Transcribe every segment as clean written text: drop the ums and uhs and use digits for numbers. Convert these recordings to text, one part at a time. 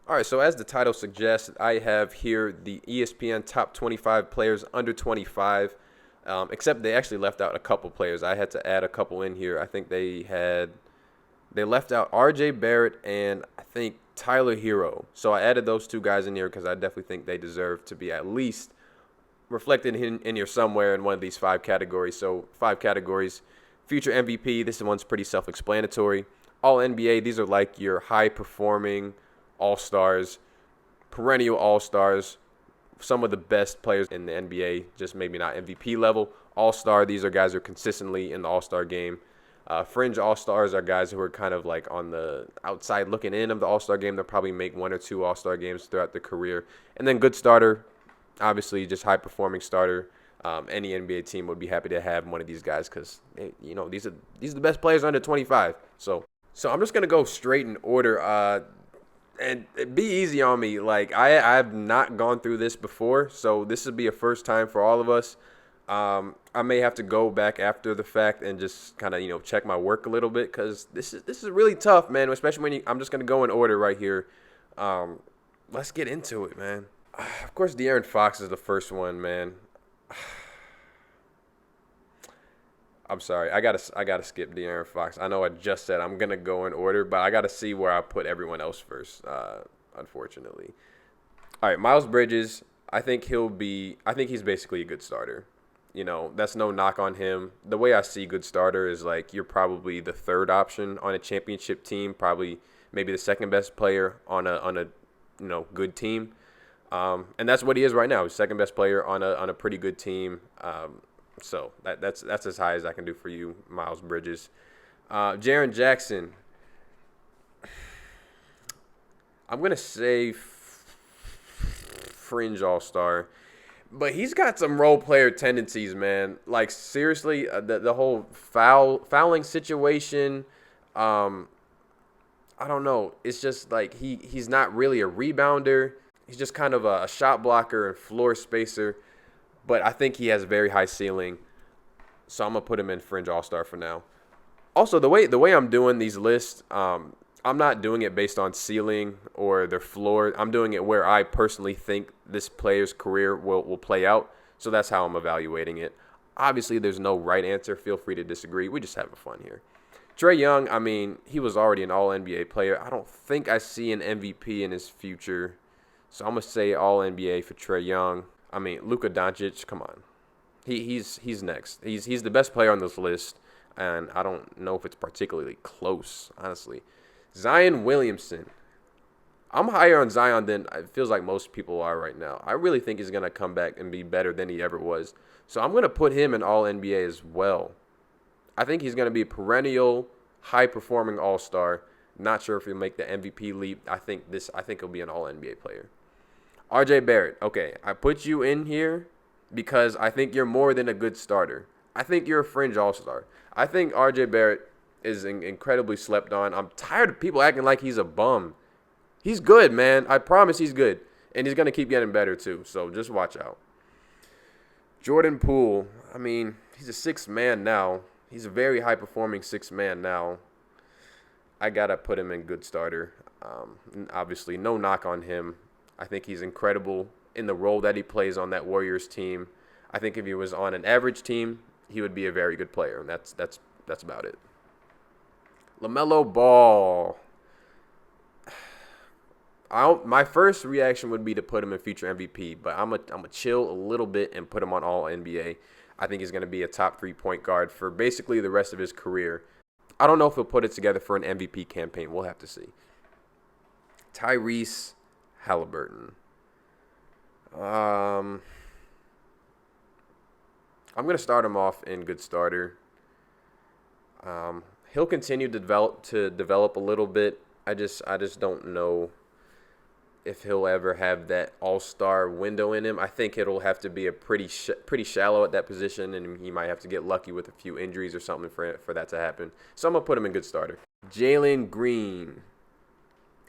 All right, so as the title suggests, I have here the ESPN top 25 players under 25. Except they actually left out a couple players. I had to add a couple in here. I think they left out R.J. Barrett and I think Tyler Hero. So I added those two guys in here because I definitely think they deserve to be at least reflected in here somewhere in one of these five categories. So five categories. Future MVP, this one's pretty self-explanatory. All NBA, these are like your high-performing all-stars, perennial all-stars, some of the best players in the NBA, just maybe not MVP level. All-star, these are guys who are consistently in the all-star game. Fringe all-stars are guys who are kind of like on the outside looking in of the all-star game. They'll probably make one or two all-star games throughout their career. And then good starter, obviously just high-performing starter. Any NBA team would be happy to have one of these guys because these are the best players under 25. So I'm just gonna go straight in order. And be easy on me. Like I've not gone through this before, so this would be a first time for all of us. I may have to go back after the fact and just kind of check my work a little bit because this is really tough, man. Especially when I'm just gonna go in order right here. Let's get into it, man. Of course, De'Aaron Fox is the first one, man. I'm sorry. I gotta skip De'Aaron Fox. I know I just said I'm gonna go in order, but I gotta see where I put everyone else first. Unfortunately. All right, Miles Bridges. I think he's basically a good starter. That's no knock on him. The way I see good starter is like you're probably the third option on a championship team, probably maybe the second best player on a good team. And that's what he is right now. He's second best player on a pretty good team. So that's as high as I can do for you, Miles Bridges. Jaren Jackson. I'm gonna say fringe all-star, but he's got some role player tendencies, man. Like seriously, the whole fouling situation. I don't know. It's just like he's not really a rebounder. He's just kind of a shot blocker and floor spacer. But I think he has a very high ceiling. So I'm going to put him in fringe all-star for now. Also, the way I'm doing these lists, I'm not doing it based on ceiling or their floor. I'm doing it where I personally think this player's career will play out. So that's how I'm evaluating it. Obviously, there's no right answer. Feel free to disagree. We just having fun here. Trae Young, I mean, he was already an all-NBA player. I don't think I see an MVP in his future. So I'm going to say all-NBA for Trae Young. I mean, Luka Doncic, come on. He's next. He's the best player on this list, and I don't know if it's particularly close, honestly. Zion Williamson. I'm higher on Zion than it feels like most people are right now. I really think he's going to come back and be better than he ever was. So I'm going to put him in All-NBA as well. I think he's going to be a perennial, high-performing all-star. Not sure if he'll make the MVP leap. I think he'll be an All-NBA player. R.J. Barrett. Okay, I put you in here because I think you're more than a good starter. I think you're a fringe all-star. I think R.J. Barrett is incredibly slept on. I'm tired of people acting like he's a bum. He's good, man. I promise he's good. And he's going to keep getting better, too. So just watch out. Jordan Poole. I mean, he's a sixth man now. He's a very high-performing sixth man now. I got to put him in good starter. Obviously, no knock on him. I think he's incredible in the role that he plays on that Warriors team. I think if he was on an average team, he would be a very good player, and that's about it. LaMelo Ball. My first reaction would be to put him in future MVP, but I'm a chill a little bit and put him on All NBA. I think he's going to be a top 3-point guard for basically the rest of his career. I don't know if he'll put it together for an MVP campaign. We'll have to see. Tyrese Halliburton. I'm going to start him off in good starter. He'll continue to develop a little bit. I just don't know if he'll ever have that all-star window in him. I think it'll have to be a pretty shallow at that position, and he might have to get lucky with a few injuries or something for that to happen. So I'm going to put him in good starter. Jalen Green.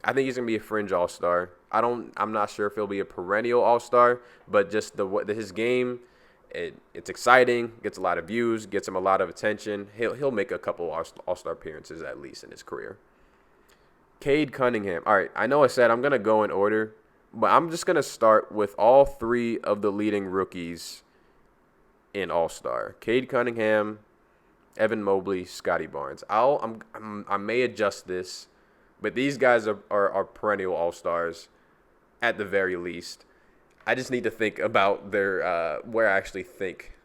I think he's going to be a fringe all-star. I'm not sure if he'll be a perennial all-star, but just his game, it's exciting, gets a lot of views, gets him a lot of attention. He'll make a couple all-star appearances at least in his career. Cade Cunningham. All right, I know I said I'm going to go in order, but I'm just going to start with all three of the leading rookies in All-Star. Cade Cunningham, Evan Mobley, Scotty Barnes. I may adjust this, but these guys are perennial All-Stars at the very least. I just need to think about their where I actually think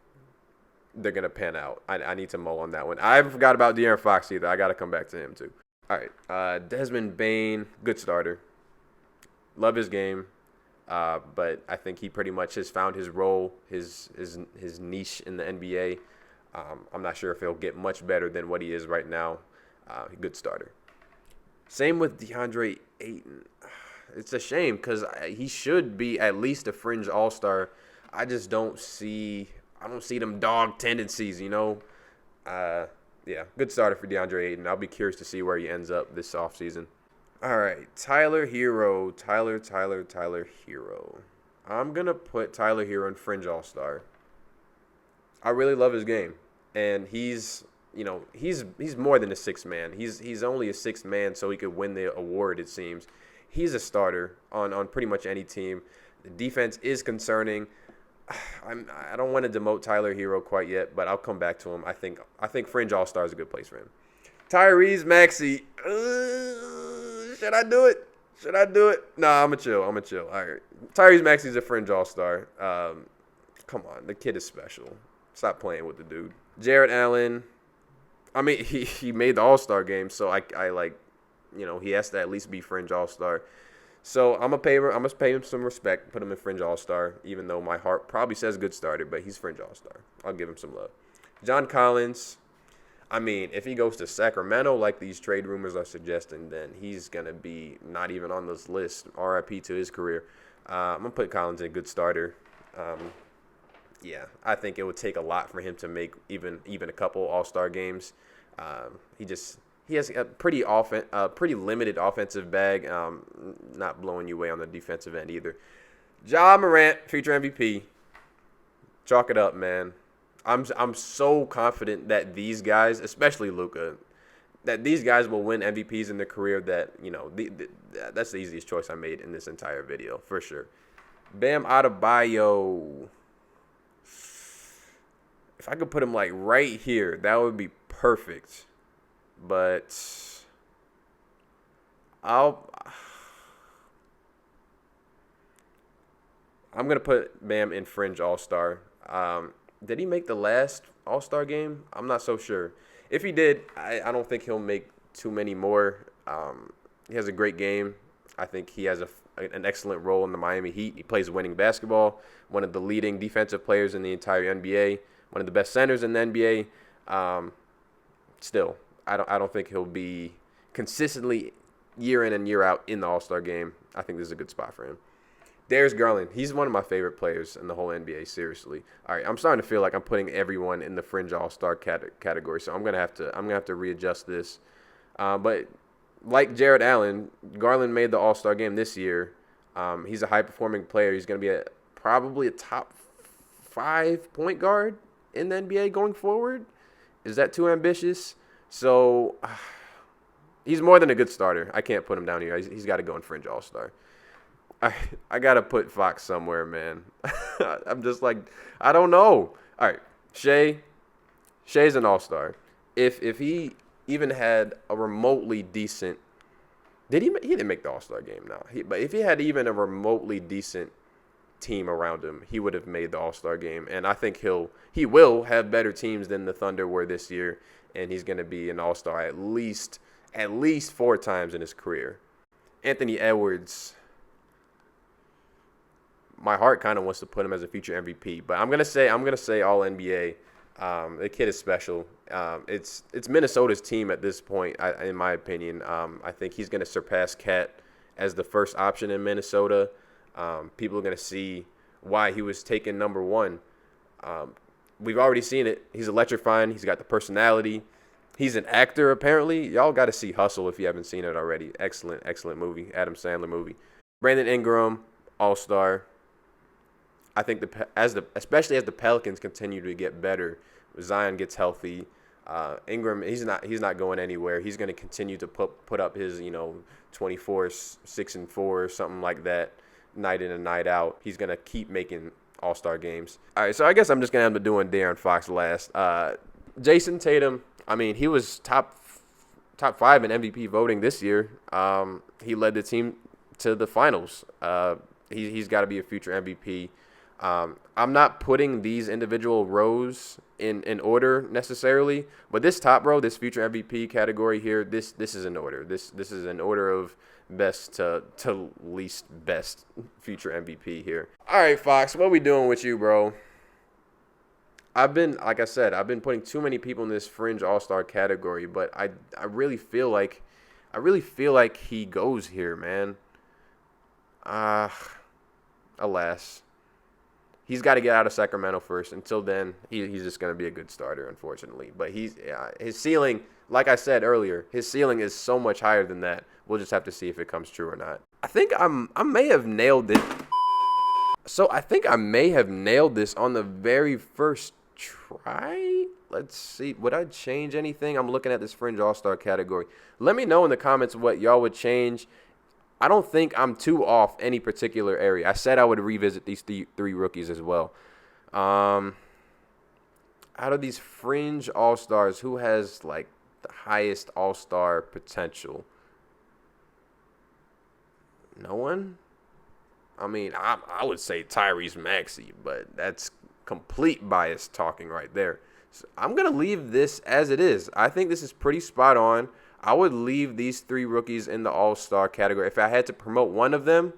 they're going to pan out. I need to mull on that one. I forgot about De'Aaron Fox either. I got to come back to him too. All right, Desmond Bane, good starter. Love his game, but I think he pretty much has found his role, his niche in the NBA. I'm not sure if he'll get much better than what he is right now. Good starter. Same with DeAndre Ayton. It's a shame because he should be at least a fringe All-Star. I just don't see them dog tendencies, you know. Yeah, good starter for DeAndre Ayton. I'll be curious to see where he ends up this offseason. All right, Tyler Hero. Tyler Hero. I'm going to put Tyler Hero in fringe All-Star. I really love his game. And he's more than a sixth man. He's only a sixth man so he could win the award, it seems. He's a starter on pretty much any team. The defense is concerning. I don't want to demote Tyler Hero quite yet, but I'll come back to him. I think fringe All-Star is a good place for him. Tyrese Maxey. Should I do it? Nah, I'm going to chill. All right. Tyrese Maxey's a fringe All-Star. Come on. The kid is special. Stop playing with the dude. Jared Allen. I mean, he made the All-Star game, so I like, he has to at least be fringe All-Star. So I'm gonna pay him some respect, put him in fringe All-Star, even though my heart probably says good starter, but he's fringe All-Star. I'll give him some love. John Collins. I mean, if he goes to Sacramento like these trade rumors are suggesting, then he's gonna be not even on this list. RIP to his career. I'm gonna put Collins in good starter. Yeah, I think it would take a lot for him to make even a couple All-Star games. He has a pretty limited offensive bag, not blowing you away on the defensive end either. Ja Morant, future MVP. Chalk it up, man. I'm so confident that these guys, especially Luka, that these guys will win MVPs in their career. That that's the easiest choice I made in this entire video for sure. Bam Adebayo. If I could put him like right here, that would be perfect. But I'm gonna put Bam in fringe All-Star. Did he make the last All-Star game? I'm not so sure. If he did, I don't think he'll make too many more. He has a great game. I think he has an excellent role in the Miami Heat. He plays winning basketball. One of the leading defensive players in the entire NBA. One of the best centers in the NBA. Still, I don't think he'll be consistently year in and year out in the All-Star game. I think this is a good spot for him. Darius Garland, he's one of my favorite players in the whole NBA, seriously. All right, I'm starting to feel like I'm putting everyone in the fringe All-Star category, so I'm gonna have to readjust this. But like Jared Allen, Garland made the All-Star game this year. He's a high-performing player. He's gonna be probably a top 5 point guard in the NBA going forward. Is that too ambitious? So he's more than a good starter. I can't put him down here. He's got to go in fringe All-Star. I got to put Fox somewhere, man. I'm just like, I don't know. All right, Shai's an All-Star. If he even had a remotely decent – he didn't make the All-Star game now. But if he had even a remotely decent team around him, he would have made the All-Star game. And I think he will have better teams than the Thunder were this year, and he's going to be an All-Star at least 4 times in his career. Anthony Edwards, my heart kind of wants to put him as a future MVP, but I'm gonna say All NBA. The kid is special. It's Minnesota's team at this point, in my opinion. I think he's gonna surpass Cat as the first option in Minnesota. People are gonna see why he was taken number 1. We've already seen it. He's electrifying. He's got the personality. He's an actor, apparently. Y'all got to see Hustle if you haven't seen it already. Excellent movie. Adam Sandler movie. Brandon Ingram, All-Star. I think especially as the Pelicans continue to get better, Zion gets healthy. Ingram, he's not going anywhere. He's going to continue to put up his 24, 6-4, something like that, night in and night out. He's going to keep making All-Star games. All right, so I guess I'm just going to end up doing De'Aaron Fox last. Jason Tatum, I mean, he was top 5 in MVP voting this year. He led the team to the finals. He's got to be a future MVP. I'm not putting these individual rows in order necessarily, but this top row, this future MVP category here, this is in order. This is an order of best to least best future MVP here. All right, Fox, what we doing with you, bro? Like I said, I've been putting too many people in this fringe all-star category, but I really feel like he goes here, man. Alas. He's got to get out of Sacramento first. Until then, he's just going to be a good starter, unfortunately. But his ceiling, like I said earlier, his ceiling is so much higher than that. We'll just have to see if it comes true or not. I think I may have nailed it. So I think I may have nailed this on the very first try. Let's see. Would I change anything? I'm looking at this fringe all-star category. Let me know in the comments what y'all would change. I don't think I'm too off any particular area. I said I would revisit these three rookies as well. Out of these fringe all-stars, who has like the highest all-star potential? No one? I mean, I would say Tyrese Maxey, but that's complete bias talking right there. So I'm going to leave this as it is. I think this is pretty spot on. I would leave these 3 rookies in the all-star category. If I had to promote one of them,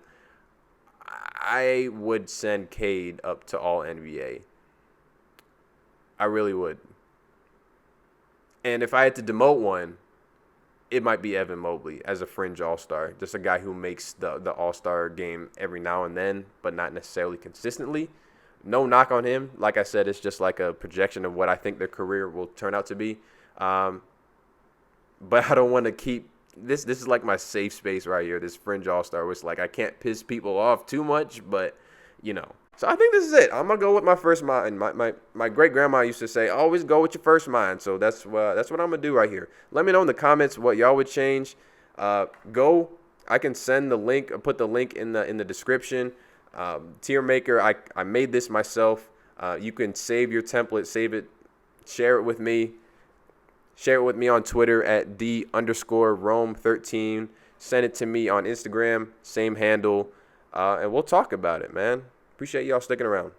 I would send Cade up to All-NBA. I really would. And if I had to demote one, it might be Evan Mobley as a fringe all-star. Just a guy who makes the all-star game every now and then, but not necessarily consistently. No knock on him. Like I said, it's just like a projection of what I think their career will turn out to be. But I don't want to keep this. This is like my safe space right here. This fringe all-star, which like I can't piss people off too much, but So I think this is it. I'm gonna go with my first mind. My great grandma used to say, always go with your first mind. So that's what I'm gonna do right here. Let me know in the comments what y'all would change. I can send the link. Or put the link in the description. Tier Maker. I made this myself. You can save your template. Save it. Share it with me. Share it with me on Twitter at D_Rome13. Send it to me on Instagram, same handle, and we'll talk about it, man. Appreciate y'all sticking around.